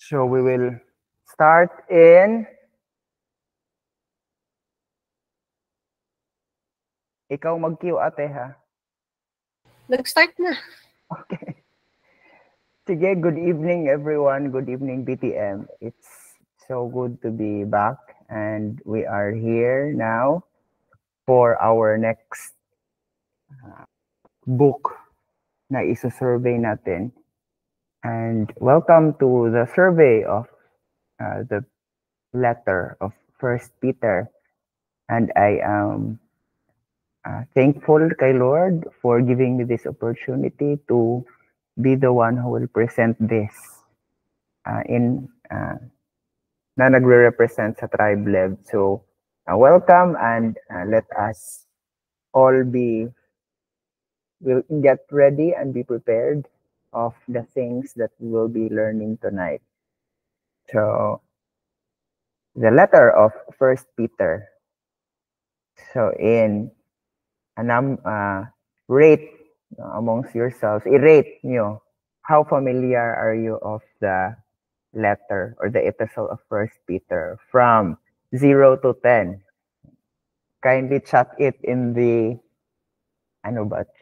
So we will start in... Ikaw mag-cue, ate, ha? Nag-start na. Okay. Sige, good evening, everyone. Good evening, BTM. It's so good to be back, and we are here now for our next book na isa-survey natin. And welcome to the survey of the letter of First Peter. And I am thankful kay Lord for giving me this opportunity to be the one who will present this na nagre-represent sa Tribe Lev. So, welcome, and let us all we'll get ready and be prepared of the things that we will be learning tonight. So, the letter of First Peter. So, rate amongst yourselves, i-rate nyo how familiar are you of the letter or the epistle of First Peter from 0 to 10. Kindly chat it in the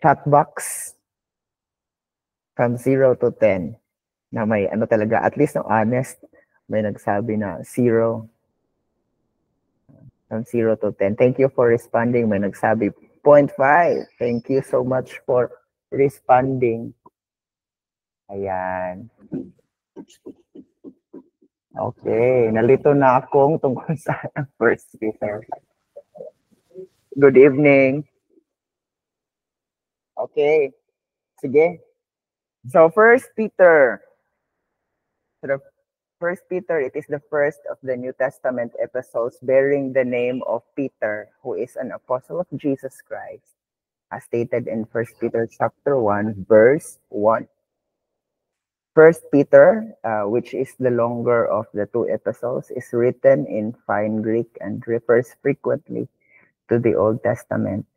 chat box from 0 to 10 na may talaga, at least honest, may nagsabi na 0 from 0 to 10. Thank you for responding. May nagsabi 0.5. Thank you so much for responding. Ayan. Okay, nalito na akong tungkol sa First Peter. Good evening. Okay, sige. So First Peter. First Peter, it is the first of the New Testament epistles bearing the name of Peter, who is an apostle of Jesus Christ, as stated in First Peter chapter 1, verse 1. First Peter, which is the longer of the two epistles, is written in fine Greek and refers frequently to the Old Testament.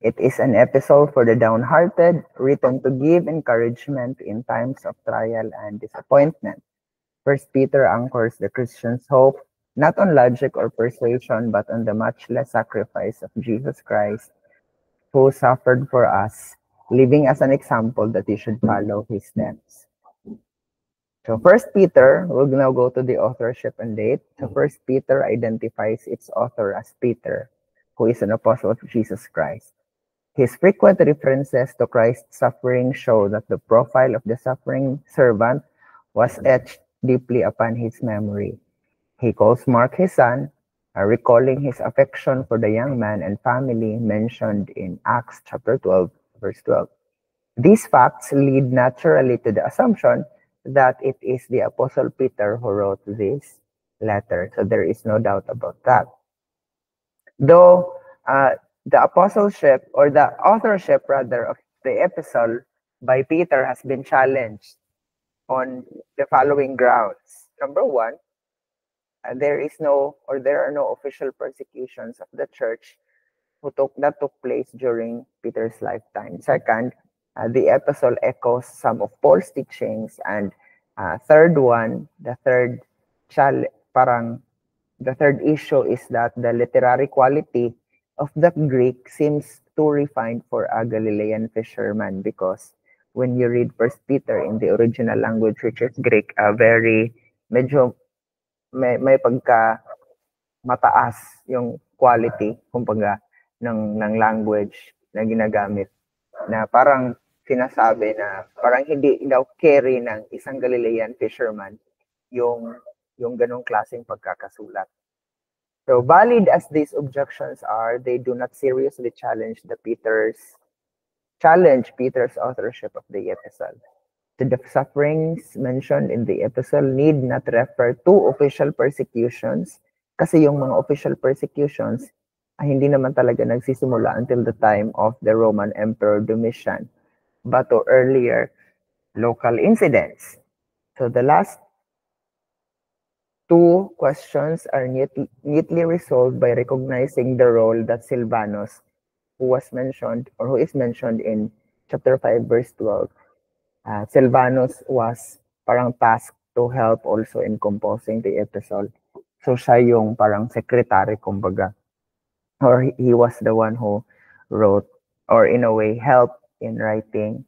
It is an epistle for the downhearted, written to give encouragement in times of trial and disappointment. First Peter anchors the Christian's hope not on logic or persuasion, but on the matchless sacrifice of Jesus Christ, who suffered for us, leaving as an example that you should follow his steps. So First Peter, we'll now go to the authorship and date. So First Peter identifies its author as Peter, who is an apostle of Jesus Christ. His frequent references to Christ's suffering show that the profile of the suffering servant was etched deeply upon his memory. He calls Mark his son, recalling his affection for the young man and family mentioned in Acts chapter 12, verse 12. These facts lead naturally to the assumption that it is the Apostle Peter who wrote this letter. So there is no doubt about that. Though the apostleship, or the authorship rather, of the epistle by Peter has been challenged on the following grounds. Number one, there are no official persecutions of the church that took place during Peter's lifetime. Second, the epistle echoes some of Paul's teachings, and the third issue is that the literary quality of the Greek seems too refined for a Galilean fisherman, because when you read First Peter in the original language, which is Greek, medyo may pagka mataas yung quality, kumbaga, ng language na ginagamit, na parang sinasabi na parang hindi daw carry ng isang Galilean fisherman yung ganong klaseng pagkakasulat. So valid as these objections are, they do not seriously challenge Peter's authorship of the epistle. The sufferings mentioned in the epistle need not refer to official persecutions, kasi yung mga official persecutions ay hindi naman talaga nagsisimula until the time of the Roman Emperor Domitian, but to earlier local incidents. So the last two questions are neatly resolved by recognizing the role that Silvanus, who is mentioned in chapter 5, verse 12, Silvanus was parang tasked to help also in composing the epistle. So siya yung parang secretary, kumbaga. Or he was the one who wrote, or in a way, helped in writing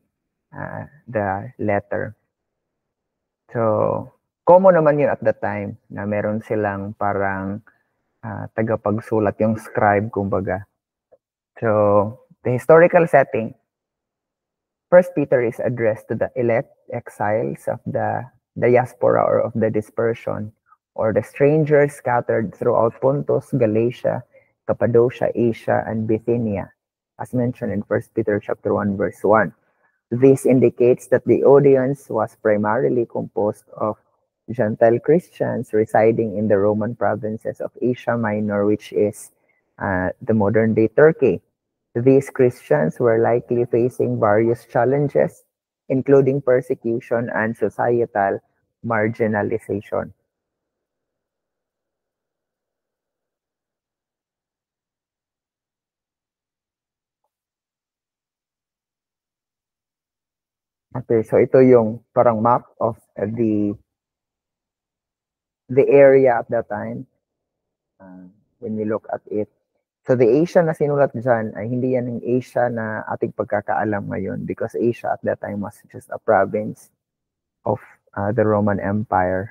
the letter. So, common naman yun at the time na meron silang parang tagapagsulat, yung scribe, kumbaga. So, the historical setting, First Peter is addressed to the elect exiles of the diaspora or of the dispersion, or the strangers scattered throughout Pontus, Galatia, Cappadocia, Asia, and Bithynia, as mentioned in 1 Peter chapter 1, verse 1. This indicates that the audience was primarily composed of Gentile Christians residing in the Roman provinces of Asia Minor, which is the modern-day Turkey. These Christians were likely facing various challenges, including persecution and societal marginalization. Okay, so ito yung parang map of the area at that time. When we look at it, so the Asia na sinulat dyan ay hindi yan yung Asia na ating pagkakaalam ngayon, because Asia at that time was just a province of the Roman Empire.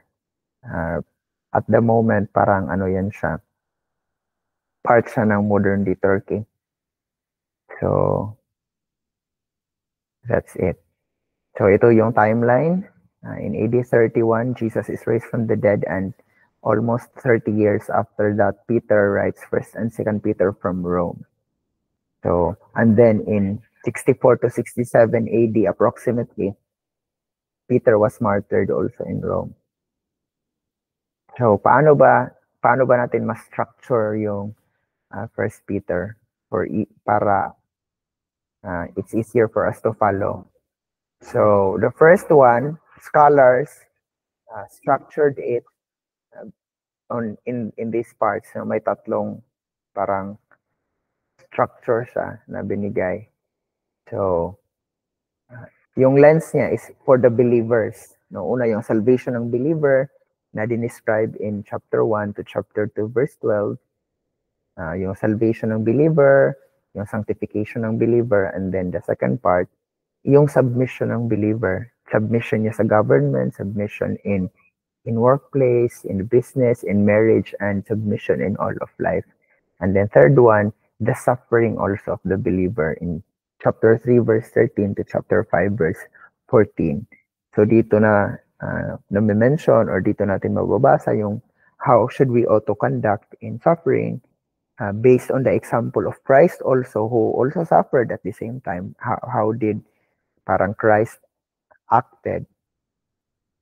At the moment, parang ano yan siya, part siya ng modern-day Turkey. So, that's it. So, ito yung timeline. In AD 31, Jesus is raised from the dead, and almost 30 years after that, Peter writes 1st and 2nd Peter from Rome. So, and then in 64 to 67 AD approximately, Peter was martyred also in Rome. So, paano ba natin ma-structure yung First Peter para it's easier for us to follow? So, the first one, scholars structured it in these parts. So, may tatlong parang structure siya na binigay. So, yung lens niya is for the believers. No, una yung salvation ng believer na dinescribe in chapter 1 to chapter 2 verse 12. Yung salvation ng believer, yung sanctification ng believer, and then the second part, yung submission ng believer. Submission niya sa government, submission in workplace, in business, in marriage, and submission in all of life. And then third one, the suffering also of the believer in chapter 3 verse 13 to chapter 5 verse 14. So dito na na-mention, or dito natin mababasa yung how should we auto-conduct in suffering based on the example of Christ also, who also suffered at the same time. How did parang Christ acted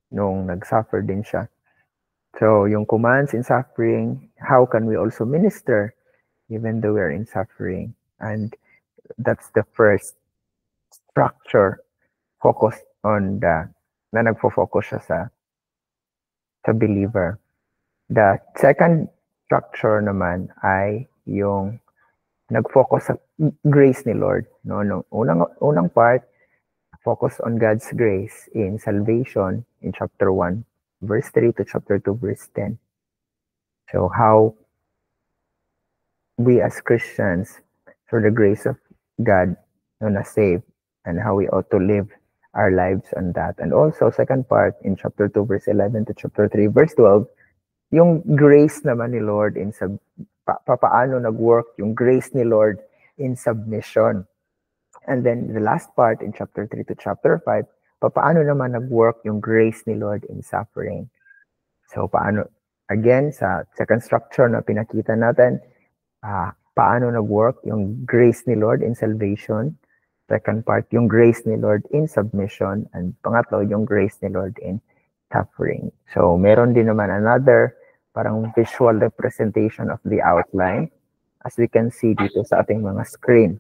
nung nag-suffer din siya. So yung commands in suffering, how can we also minister even though we're in suffering? And that's the first structure focused on na nagfo-focus siya sa believer. The second structure naman ay yung nag-focus sa grace ni Lord. No, unang part, focus on God's grace in salvation in chapter 1 verse 3 to chapter 2 verse 10. So how we as Christians, through the grace of God, na save, and how we ought to live our lives on that. And also, second part, in chapter 2, verse 11 to chapter 3, verse 12, yung grace naman ni Lord in paano nag-work yung grace ni Lord in submission. And then the last part, in chapter 3 to chapter 5, paano naman nag-work yung grace ni Lord in suffering. So, paano, again, sa second structure na pinakita natin, paano nag-work yung grace ni Lord in salvation. Second part, yung grace ni Lord in submission. And pangatlo, yung grace ni Lord in suffering. So, meron din naman another parang visual representation of the outline, as we can see dito sa ating mga screen.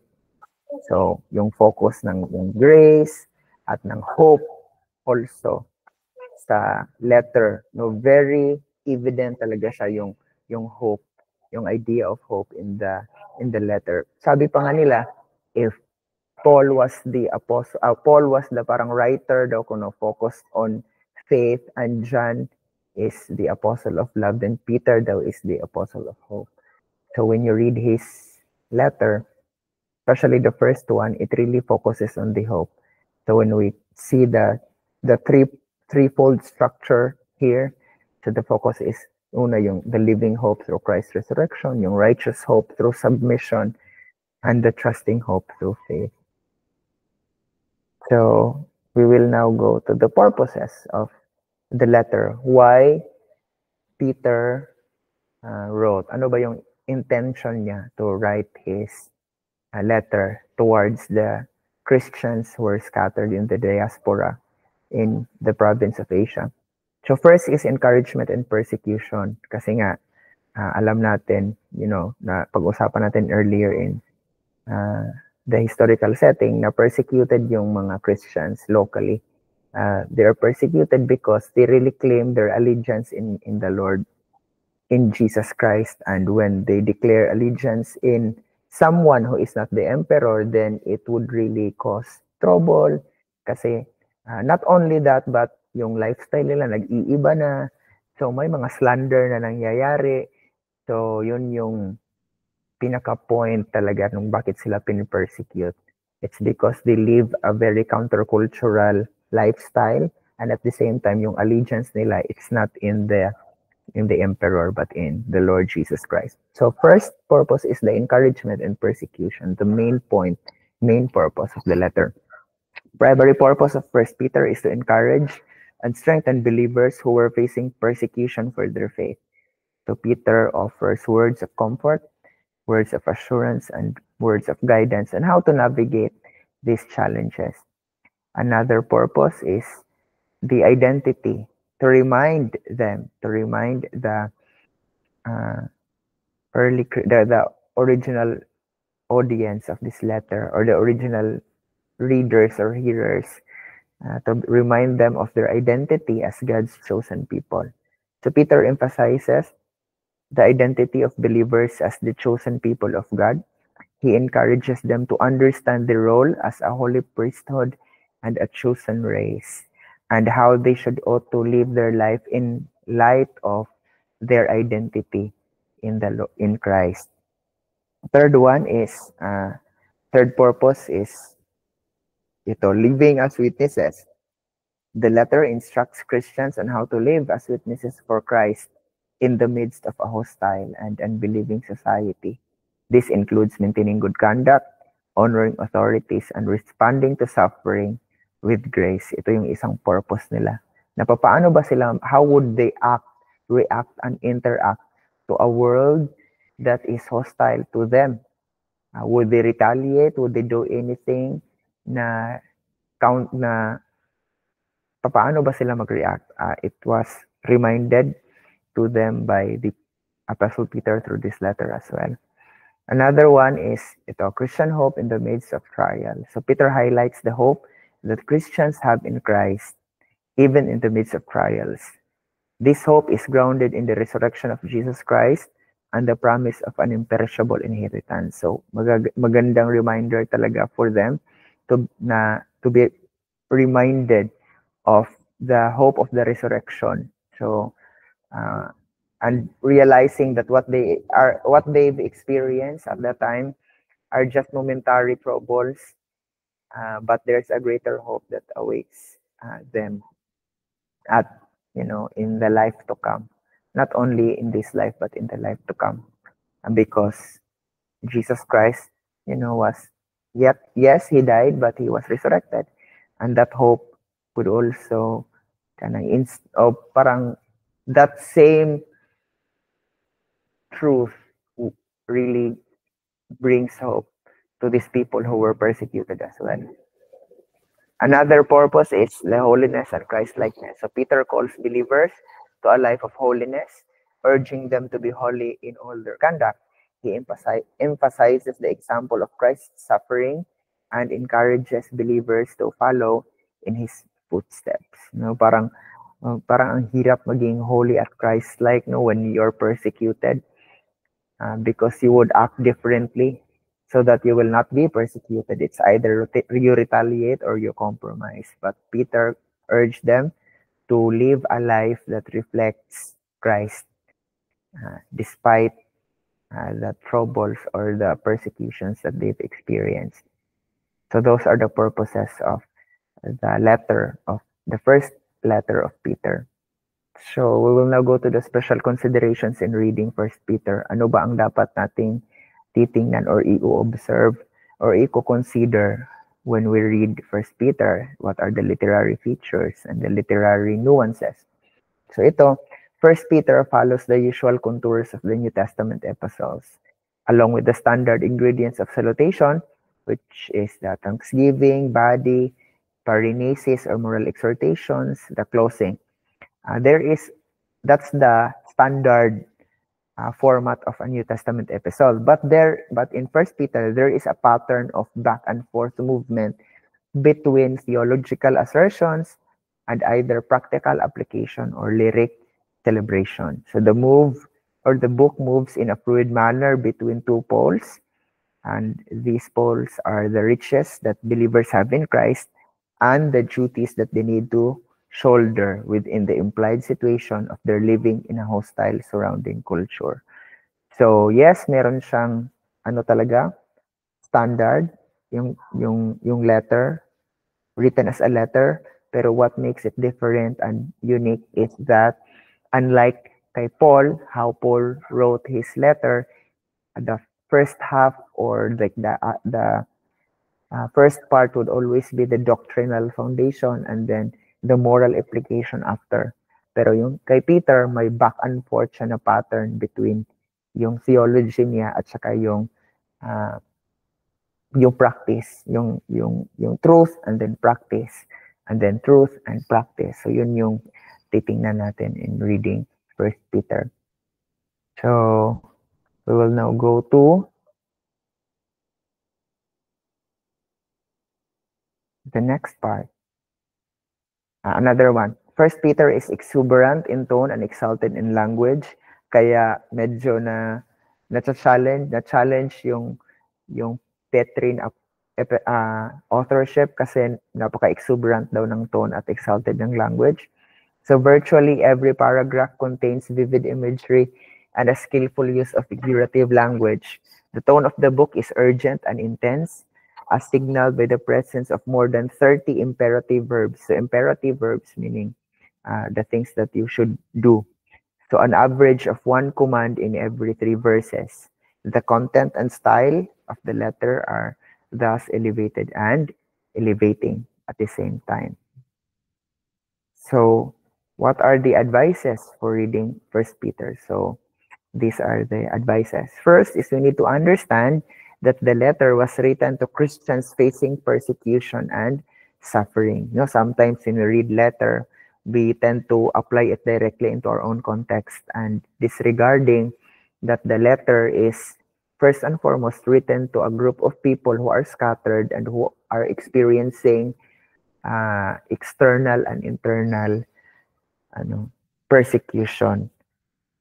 So, yung focus ng yung grace at ng hope also sa letter, no, very evident talaga siya yung hope, yung idea of hope in the letter. Sabi pa nga nila, if Paul was the apostle, Paul was the parang writer daw kuno focused on faith, and John is the apostle of love, then Peter though is the apostle of hope. So when you read his letter, especially the first one, it really focuses on the hope. So when we see the threefold structure here, so the focus is una yung the living hope through Christ's resurrection, yung righteous hope through submission, and the trusting hope through faith. So we will now go to the purposes of the letter. Why Peter wrote? Ano ba yung intention niya to write his letter towards the Christians who were scattered in the diaspora in the province of Asia? So first is encouragement and persecution. Kasi nga, alam natin, na pag-usapan natin earlier in the historical setting, na persecuted yung mga Christians locally. They are persecuted because they really claim their allegiance in the Lord, in Jesus Christ. And when they declare allegiance in someone who is not the emperor, then it would really cause trouble. Kasi not only that, but yung lifestyle nila nag-iiba na. So may mga slander na nangyayari. So yun yung pinaka-point talaga nung bakit sila pin-persecute. It's because they live a very countercultural lifestyle, and at the same time yung allegiance nila, it's not in the emperor but in the Lord Jesus Christ. So first purpose is the encouragement and persecution, the main purpose of the letter. Primary purpose of 1 Peter is to encourage and strengthen believers who were facing persecution for their faith. So Peter offers words of comfort, words of assurance, and words of guidance on how to navigate these challenges. Another purpose is the identity, to remind the original audience of this letter, or the original readers or hearers, to remind them of their identity as God's chosen people. So Peter emphasizes the identity of believers as the chosen people of God. He encourages them to understand their role as a holy priesthood and a chosen race, and how they should ought to live their life in light of their identity in Christ. Third purpose is living as witnesses. The letter instructs Christians on how to live as witnesses for Christ in the midst of a hostile and unbelieving society. This includes maintaining good conduct, honoring authorities, and responding to suffering with grace. Ito yung isang purpose nila. Na paano ba sila, how would they react, and interact to a world that is hostile to them? Would they retaliate? Would they do anything na paano ba sila mag-react? It was reminded to them by the Apostle Peter through this letter as well. Another one is Christian hope in the midst of trial. So Peter highlights the hope that Christians have in Christ, even in the midst of trials. This hope is grounded in the resurrection of Jesus Christ and the promise of an imperishable inheritance. So magandang reminder talaga for them to be reminded of the hope of the resurrection. So and realizing that what they've experienced at that time are just momentary troubles, but there's a greater hope that awaits them in the life to come, not only in this life but in the life to come, because Jesus Christ yes, he died, but he was resurrected, and that hope would also parang that same truth really brings hope to these people who were persecuted as well. Another purpose is the holiness and Christ-likeness. So Peter calls believers to a life of holiness, urging them to be holy in all their conduct. He emphasizes the example of Christ's suffering and encourages believers to follow in his footsteps. Parang ang hirap maging holy at Christ-like when you're persecuted, because you would act differently so that you will not be persecuted. It's either you retaliate or you compromise. But Peter urged them to live a life that reflects Christ despite the troubles or the persecutions that they've experienced. So those are the purposes of the first letter of Peter. So we will now go to the special considerations in reading First Peter. Ano ba ang dapat nating titingnan or i-observe or i-consider when we read First Peter? What are the literary features and the literary nuances? So ito, First Peter follows the usual contours of the New Testament epistles, along with the standard ingredients of salutation, which is the thanksgiving, body, paranesis or moral exhortations, the closing. That's the standard format of a New Testament epistle. But in First Peter, there is a pattern of back and forth movement between theological assertions and either practical application or lyric celebration. So the book moves in a fluid manner between two poles, and these poles are the riches that believers have in Christ and the duties that they need to shoulder within the implied situation of their living in a hostile surrounding culture. So yes, meron siyang standard, yung letter, written as a letter, pero what makes it different and unique is that unlike kay Paul, how Paul wrote his letter, the first half or like the first part would always be the doctrinal foundation and then the moral application after. Pero yung kay Peter, may back and forth siya na pattern between yung theology niya at saka yung practice, yung truth and then practice, and then truth and practice. So yun yung titingnan natin in reading First Peter. So we will now go to the next part. Another one. First Peter is exuberant in tone and exalted in language. Kaya medyo na-challenge yung Petrine authorship kasi napaka-exuberant daw ng tone at exalted ng language. So virtually every paragraph contains vivid imagery and a skillful use of figurative language. The tone of the book is urgent and intense, as signaled by the presence of more than 30 imperative verbs. So imperative verbs meaning the things that you should do. So an average of one command in every 3 verses. The content and style of the letter are thus elevated and elevating at the same time. So what are the advices for reading First Peter? So these are the advices. First is we need to understand that the letter was written to Christians facing persecution and suffering. You know, sometimes when we read letter, we tend to apply it directly into our own context and disregarding that the letter is first and foremost written to a group of people who are scattered and who are experiencing external and internal persecution.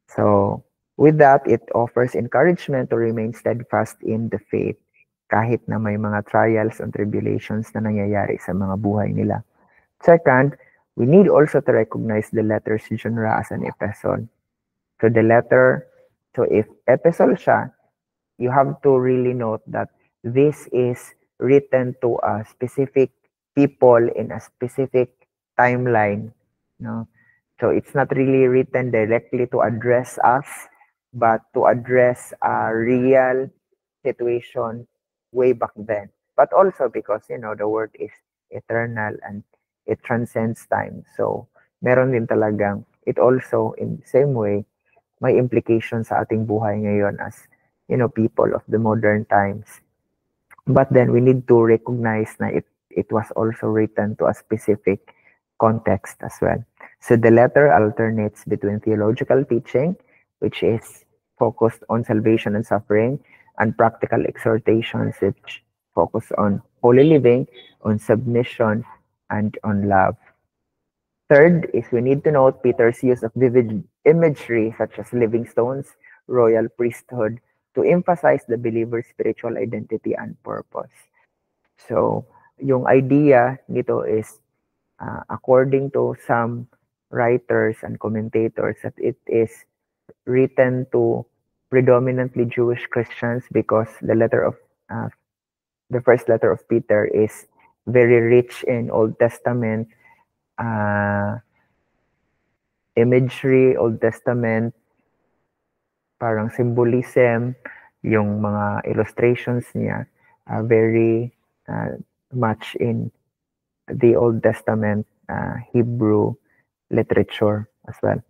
So with that, it offers encouragement to remain steadfast in the faith kahit na may mga trials and tribulations na nangyayari sa mga buhay nila. Second, we need also to recognize the letter's genre as an epistle. So if epistle siya, you have to really note that this is written to a specific people in a specific timeline. No? So it's not really written directly to address us, but to address a real situation way back then. But also because, the word is eternal and it transcends time. So meron din talagang, it also in the same way, may implications sa ating buhay ngayon as, people of the modern times. But then we need to recognize na it was also written to a specific context as well. So the letter alternates between theological teaching, which is focused on salvation and suffering, and practical exhortations, which focus on holy living, on submission, and on love. Third is we need to note Peter's use of vivid imagery such as living stones, royal priesthood, to emphasize the believer's spiritual identity and purpose. So, yung idea nito is according to some writers and commentators that it is written to predominantly Jewish Christians because the first letter of Peter is very rich in Old Testament imagery, Old Testament parang symbolism, yung mga illustrations niya very much in the Old Testament Hebrew literature as well,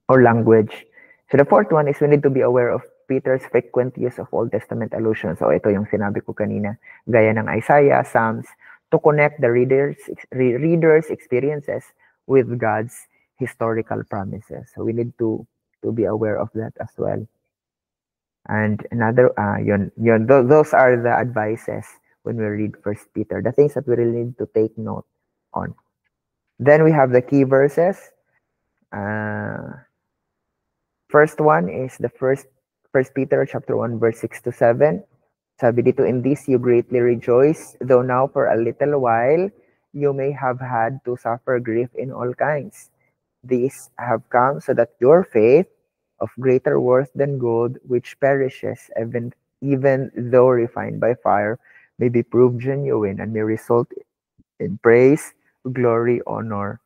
or language. So the fourth one is we need to be aware of Peter's frequent use of Old Testament allusions. So ito yung sinabi ko kanina, gaya ng Isaiah, Psalms, to connect the reader's experiences with God's historical promises. So we need to be aware of that as well. And another, those are the advices when we read First Peter, the things that we really need to take note on. Then we have the key verses. First one is the First Peter chapter 1 verse 6 to 7. Sabi dito, in this you greatly rejoice, though now for a little while you may have had to suffer grief in all kinds. These have come so that your faith, of greater worth than gold, which perishes even though refined by fire, may be proved genuine and may result in praise, glory, honor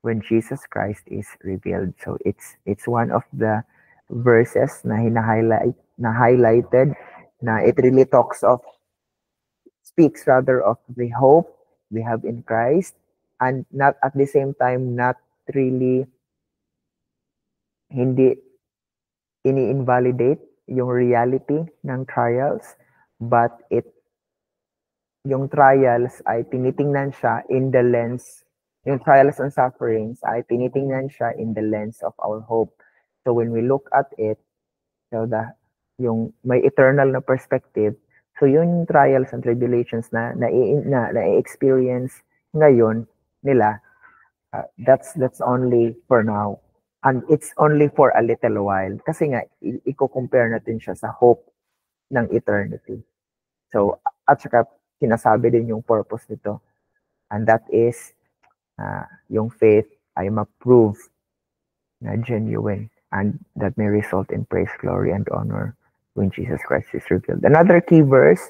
when Jesus Christ is revealed. So it's one of the verses na highlighted na it really speaks rather of the hope we have in Christ, and not at the same time not really hindi ini-invalidate yung reality ng trials, but yung trials ay tinitingnan siya in the lens, yung trials and sufferings ay tinitingnan siya in the lens of our hope. So when we look at it, so yung may eternal na perspective, so yung trials and tribulations na experience ngayon nila, that's only for now. And it's only for a little while. Kasi nga, i-compare natin siya sa hope ng eternity. So, at saka, sinasabi din yung purpose nito. And that is, yung faith ay ma-prove na genuine and that may result in praise, glory, and honor when Jesus Christ is revealed. Another key verse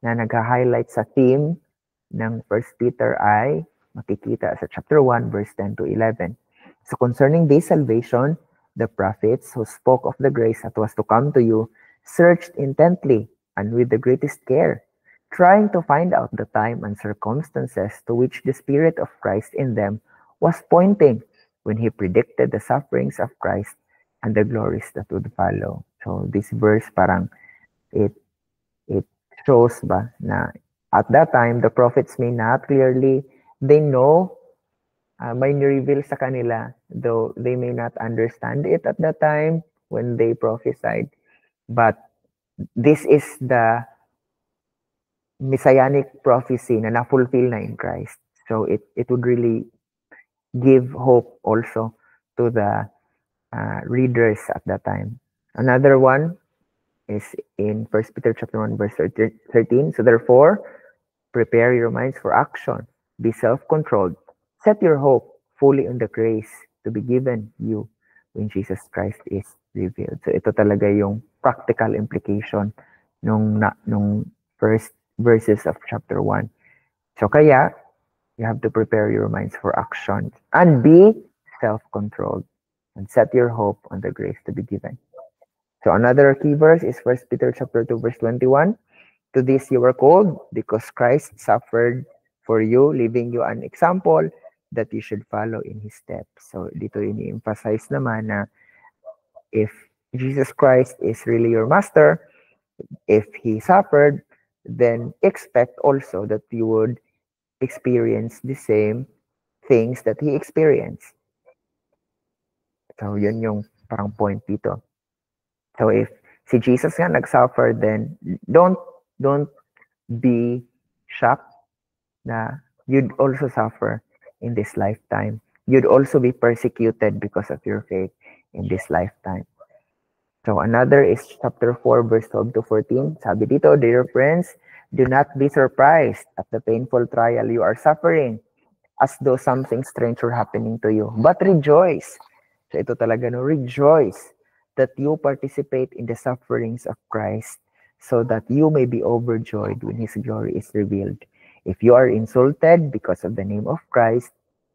na nag-highlight sa theme ng 1 Peter ay makikita sa chapter 1, verse 10 to 11. So concerning this salvation, the prophets who spoke of the grace that was to come to you searched intently and with the greatest care, trying to find out the time and circumstances to which the Spirit of Christ in them was pointing when he predicted the sufferings of Christ and the glories that would follow. So this verse parang it shows ba na at that time the prophets may not clearly, they know may ni-reveal sa kanila, though they may not understand it at that time when they prophesied. But this is the messianic prophecy na na-fulfill na in Christ. So it would really give hope also to the readers at that time. Another one is in 1 Peter chapter 1 verse 13. So therefore, prepare your minds for action. Be self-controlled. Set your hope fully on the grace to be given you when Jesus Christ is revealed. So ito talaga yung practical implication nung first verses of chapter 1. So kaya, you have to prepare your minds for action and be self-controlled and set your hope on the grace to be given. So another key verse is 1 Peter chapter 2 verse 21. To this you were called because Christ suffered for you, leaving you an example that you should follow in his steps. So dito ini-emphasize naman na if Jesus Christ is really your master, if he suffered, then expect also that you would experience the same things that he experienced. So yun yung parang point dito. So if si Jesus nga nag-suffer, then don't be shocked na you'd also suffer in this lifetime. You'd also be persecuted because of your faith in this lifetime. So another is chapter 4 verse 12 to 14. Sabi dito, dear friends, do not be surprised at the painful trial you are suffering, as though something strange were happening to you. But rejoice. So ito talaga, no? Rejoice that you participate in the sufferings of Christ so that you may be overjoyed when His glory is revealed. If you are insulted because of the name of Christ,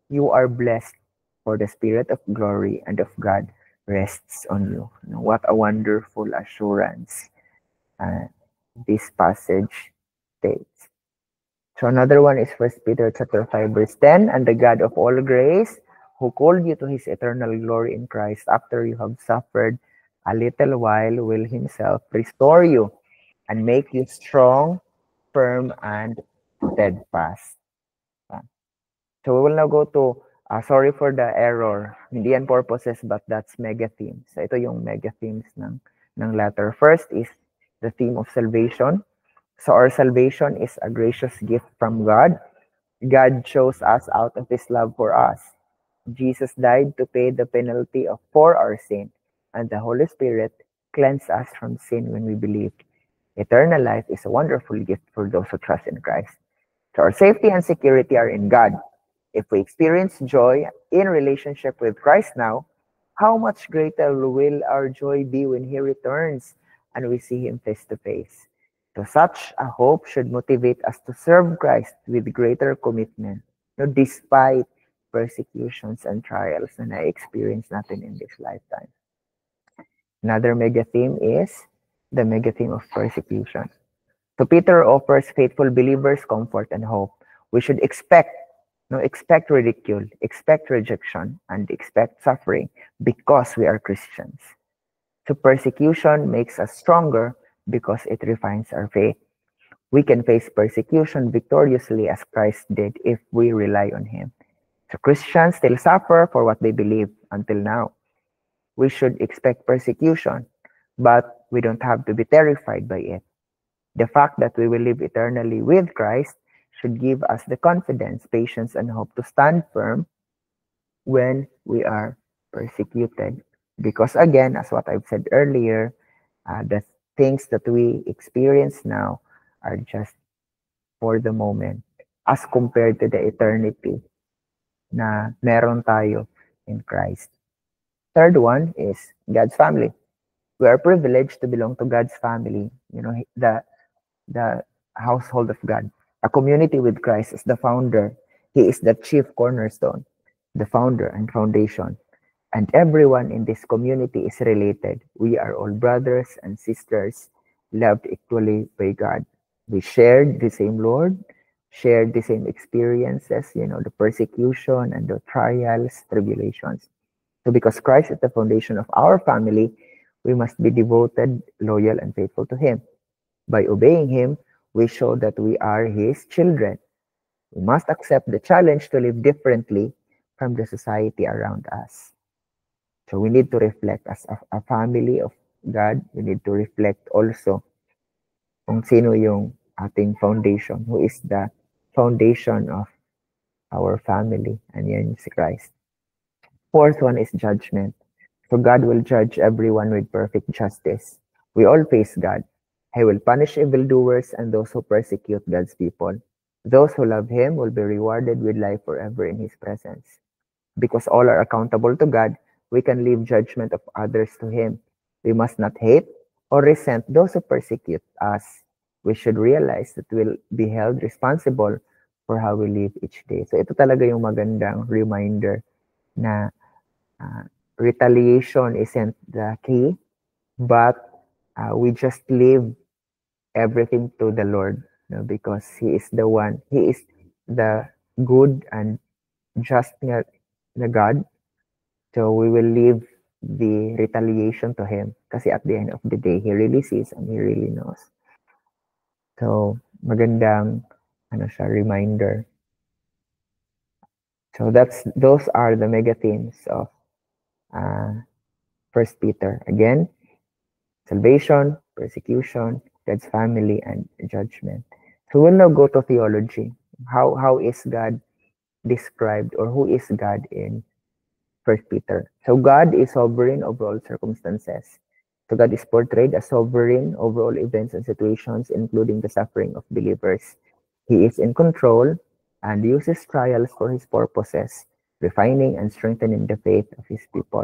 you are blessed, for the Spirit of glory and of God rests on you. What a wonderful assurance this passage states. So another one is 1 Peter chapter 5 verse 10, and the God of all grace, who called you to His eternal glory in Christ after you have suffered a little while, will Himself restore you and make you strong, firm, and steadfast. So we will now go to, sorry for the error, hindi yan purposes, but that's mega themes. So ito yung mega themes ng letter. First is the theme of salvation. So our salvation is a gracious gift from God. God chose us out of His love for us. Jesus died to pay the penalty for our sin, and the Holy Spirit cleansed us from sin when we believed. Eternal life is a wonderful gift for those who trust in Christ. So our safety and security are in God. If we experience joy in relationship with Christ now, how much greater will our joy be when He returns and we see Him face to face? So such a hope should motivate us to serve Christ with greater commitment, despite persecutions and trials na na-experience natin in this lifetime. Another mega theme is the mega theme of persecution. So Peter offers faithful believers comfort and hope. We should expect ridicule, expect rejection, and expect suffering because we are Christians. So persecution makes us stronger because it refines our faith. We can face persecution victoriously as Christ did if we rely on Him. So Christians still suffer for what they believe until now. We should expect persecution, but we don't have to be terrified by it. The fact that we will live eternally with Christ should give us the confidence, patience, and hope to stand firm when we are persecuted. Because again, as what I've said earlier, the things that we experience now are just for the moment as compared to the eternity na meron tayo in Christ. Third one is God's family. We are privileged to belong to God's family, the household of God. A community with Christ as the founder. He is the chief cornerstone, the founder and foundation. And everyone in this community is related. We are all brothers and sisters, loved equally by God. We shared the same Lord, shared the same experiences, the persecution and the trials, tribulations. So because Christ is the foundation of our family, we must be devoted, loyal, and faithful to Him. By obeying Him, we show that we are His children. We must accept the challenge to live differently from the society around us. So we need to reflect as a family of God. We need to reflect also kung sino yung ating foundation, who is the foundation of our family, and yan si Christ. Fourth one is judgment. So God will judge everyone with perfect justice. We all face God. He will punish evildoers and those who persecute God's people. Those who love Him will be rewarded with life forever in His presence. Because all are accountable to God, we can leave judgment of others to Him. We must not hate or resent those who persecute us. We should realize that we'll be held responsible for how we live each day. So ito talaga yung magandang reminder na retaliation isn't the key, but we just leave everything to the Lord, because He is the one. He is the good and just na God. So we will leave the retaliation to Him. Kasi at the end of the day, He really sees and He really knows. So magandang reminder. So those are the mega themes of 1 Peter. Again, salvation, persecution, God's family, and judgment. So we'll now go to theology. How is God described, or who is God in 1 Peter? So God is sovereign over all circumstances. So God is portrayed as sovereign over all events and situations, including the suffering of believers. He is in control and uses trials for his purposes, refining and strengthening the faith of his people.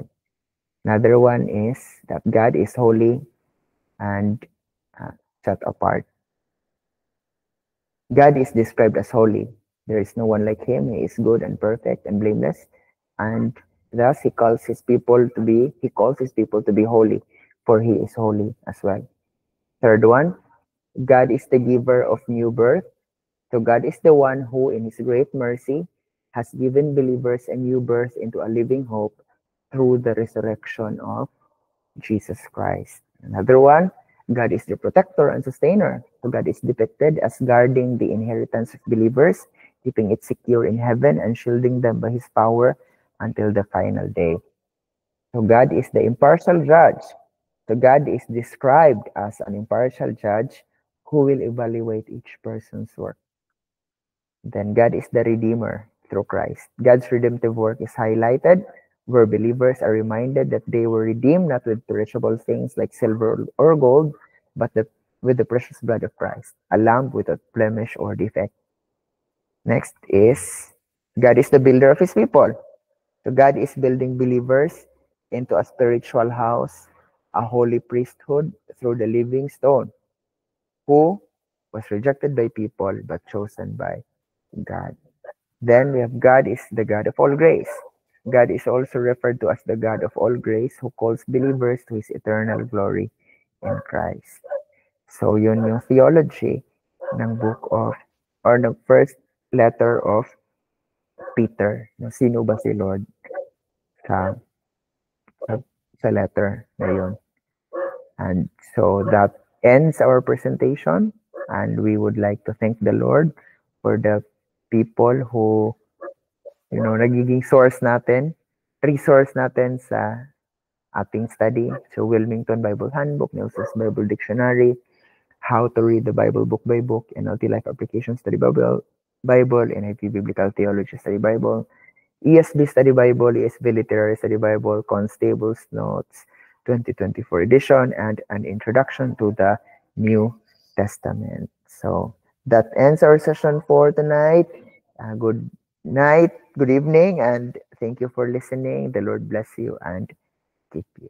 Another one is that God is holy and set apart. God is described as holy. There is no one like him. He is good and perfect and blameless. And thus he calls his people to be holy, for he is holy as well. Third one, God is the giver of new birth. So God is the one who, in his great mercy, has given believers a new birth into a living hope through the resurrection of Jesus Christ. Another one, God is the protector and sustainer. So God is depicted as guarding the inheritance of believers, keeping it secure in heaven and shielding them by his power until the final day. So God is the impartial judge. So God is described as an impartial judge who will evaluate each person's work. Then God is the redeemer through Christ. God's redemptive work is highlighted where believers are reminded that they were redeemed not with perishable things like silver or gold, but with the precious blood of Christ, a lamb without blemish or defect. Next is God is the builder of his people. So God is building believers into a spiritual house, a holy priesthood through the living stone, who was rejected by people but chosen by God. Then we have God is the God of all grace. God is also referred to as the God of all grace who calls believers to his eternal glory in Christ. So yun yung theology ng book of, or the first letter of Peter. Sino ba si Lord sa, sa letter na yun. And so that ends our presentation, and we would like to thank the Lord for the people who, nagiging resource natin sa ating study. So Wilmington Bible Handbook, Nelson's Bible Dictionary, How to Read the Bible Book by Book, NLT Life Application Study Bible, NIV Biblical Theology Study Bible, ESV Study Bible, ESV Literary Study Bible, Constable's Notes 2024 edition, and an introduction to the New Testament. So that ends our session for tonight. Good night, good evening, and thank you for listening. The Lord bless you and keep you.